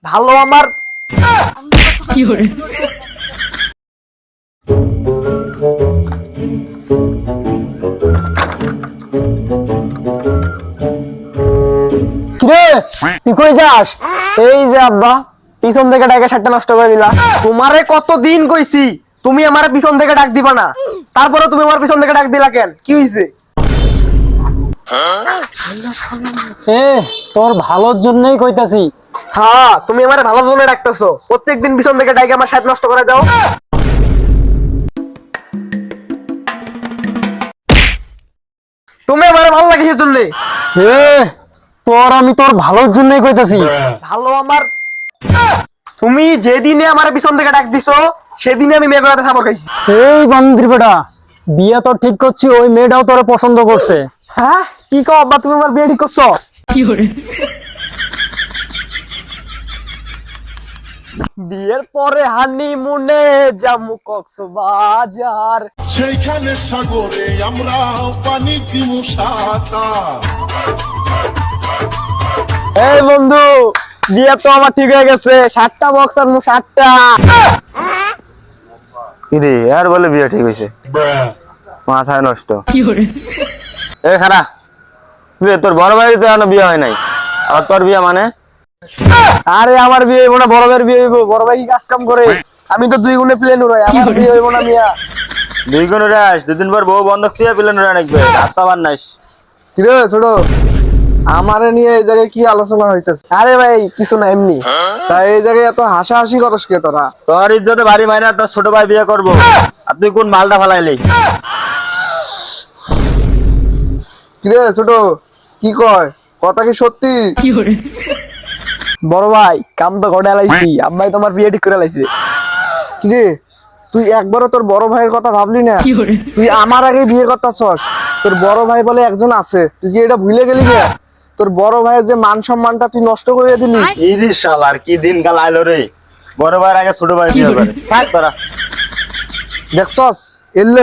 ভালো আমার কি hore কিরে তুই কই যাস? এই যে আব্বা পিছন থেকে ডাকে শার্টটা নষ্ট করে দিলা। তোমারে কতদিন কইছি তুমি আমারে পিছন থেকে ডাক দিবা না, তারপরে তুমি আমার পিছন থেকে ডাক দিলা কেন? কি হইছে? এ তোর ভালোর জন্যই কইতাছি। হ্যাঁ তুমি আমারে ভালো জন্য ডাকতেছো, প্রত্যেকদিন পিছন থেকে ডাকে আমার শার্ট নষ্ট করে দাও। তুমি আমারে ভালো লাগে সেজন্য। এ আমি তোর ভালোর জন্যই কইতাছি। ভালো আমার তুমি যেদিনে আমার পিছন থেকে ডাক দিছো সেদিনে আমি মেয়ে বেড়াতে খাবার খাইছি। এই বান্দির বেটা, বিয়ে তো ঠিক করছি, ওই মেয়েটাও তোরে পছন্দ করছে। হ্যাঁ কি কও আব্বা, তুমি আমার বিয়ে ঠিক করছো? কি hore বিয়ের পরে হানিমুনে যামু কক্সবাজার। সেইখানে সাগরে আমরা পানি দিমু সাঁতার। এই বন্ধু বিয়ে তো আমার ঠিক হয়ে গেছে, 7টা বক্স আর মু 7টা। কিরে আর বলে বিয়ে ঠিক হয়েছে, মাথায় নষ্ট। কি hore এ খারা বিয়ে তোর বড় ভাই তো এখনো বিয়ে হয় নাই, আর তোর বিয়ে মানে? আরে আমার বিয়ে হইব না, বড় ভাইয়ের বিয়ে হইব। বড় ভাই কি কাজ কাম করে? আমি তো 2 গুণে প্লেন উড়াই, আমার বিয়ে হইব না মিয়া। দুই গুণ উড়ে আস, 2 দিন পর বউ বন্ধক দিয়ে প্লেন উড়ে নাকবে, হাত পাবার নাইস। কিরে ছোট, আমারে নিয়ে এই জায়গায় কি আলোচনা হইতেছে? আরে ভাই কিছু না, এমনি। তাই এই জায়গায় এত হাসাহাসি করস কে তোরা? তোর ইজ্জতে বাড়ি মাইনা তোর ছোট ভাই বিয়ে করবো, আর তুই কোন মালটা ফালাইলি? কিরে ছোট, কি কয়? কথা কি সত্যি? কি hore বড় ভাই কাম তো ঘটে লাইছি, আব্বাই তোমার বিয়ে ঠিক করে লাইছে। কিরে তুই একবারও তোর বড় ভাইয়ের কথা ভাবলি না? কি hore তুই আমার আগে বিয়ে করতেছস, তোর বড় ভাই বলে একজন আছে, তুই কি এটা ভুলে গেলি গে? তোর বড় ভাইয়ের যে মান সম্মানটা তুই নষ্ট করে দিলি। ইরি শালার কি দিন কাল আইলো রে, বড় ভাইয়ের আগে ছোট ভাই বিয়ে করে। থাক তোরা। দেখছস এল্লে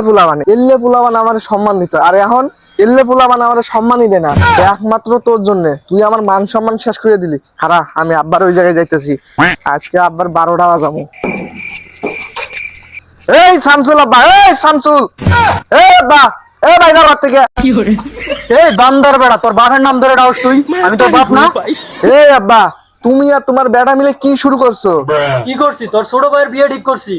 পুলাবান আমার সম্মান দিত, আর এখন এল্লে পুলাবান আমার সম্মানই দে না, একমাত্র তোর জন্য। তুই আমার মান সম্মান শেষ করে দিলি। খারা আমি আব্বার ওই জায়গায় যাইতেছি, আজকে আব্বার 12টা বাজাবো। এই শামসুল আব্বা, এই শামসুল, এই আব্বা, এই বাইরে ঘর থেকে। কি hore এই বান্দার বেটা, তোর বাপের নাম ধরে ডাউস তুই? আমি তোর বাপ না? এই আব্বা, তুমি আর তোমার বেটা মিলে কি শুরু করছো? কি করছি? তোর ছোট ভাইয়ের বিয়ে ঠিক করছি।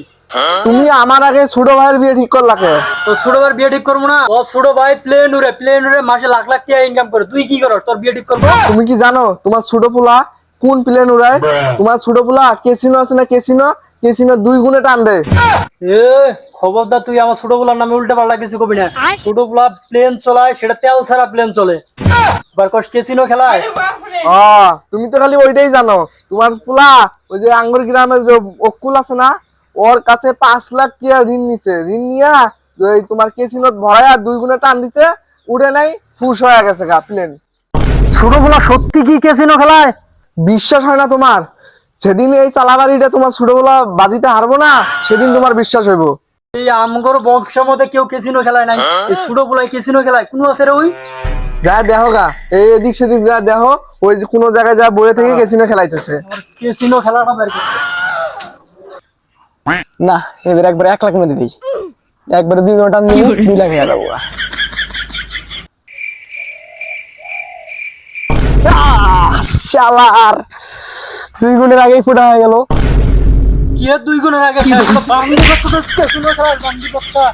তুমি আমার আগে ছোট ভাইয়ের বিয়ে ঠিক করলা কে? তোর ছোট ভাইয়ের বিয়ে ঠিক করবো না? তোর ছোট ভাই প্লেন উড়ে মাসে লাখ লাখ টাকা ইনকাম করে, তুই কি করস? তোর বিয়ে ঠিক করবো? তুমি কি জানো তোমার ছোট পোলা কোন প্লেন উড়ায়? তোমার ছোট পোলা কেসিনো আছে না, কেসিনো 2 গুণে টান দেয়। এ খবরদার তুই আমার ছোট পোলার নামে উল্টে পাল্টা কিছু কবি না। ছোট পোলা প্লেন চলায়, সেটা তেল ছাড়া প্লেন চলে। এবার কস কেসিনো খেলায়। তুমি তো খালি ওইটাই জানো। তোমার পোলা ওই যে আঙ্গুর গ্রামের যে অকুল আছে না, ওর কাছে 5 লাখ টাকা ঋণ নিছে, ঋণ নিয়া ওই তোমার কেসিনোত ভরায়া 2 গুণে টান দিছে, উড়ে নাই, ফুস হয়ে গেছে গা প্লেন। ছোট পোলা সত্যি কি কেসিনো খেলায়? বিশ্বাস হয় না তোমার? সেদিন এই চালাবাড়িটা তোমার ছোটবেলা বাজিতে হারবো না, সেদিন তোমার বিশ্বাস হইব। এই আমগর বংশের মধ্যে কেউ কেসিনো খেলায় নাই, এই ছোট পোলায় কেসিনো খেলায় কোন আছে রে? ওই যা দেখো গা, এই এদিক সেদিক যা দেখো, ওই যে কোনো জায়গায় যা বয়ে থেকে কেসিনো খেলাইতেছে। কেসিনো খেলাটা বের করছে। না এবার একবার 1 লাখ মেরে দিই, একবারে 2 ঘন্টা নিয়ে 2 লাখ হয়ে যাবো। শালার 2 গুণের আগেই ফুটা হয়ে গেল। কি আর 2 গুণের আগে খেলা? বান্দি বাচ্চা তো কেসিনো খেলায়, বান্দি বাচ্চা।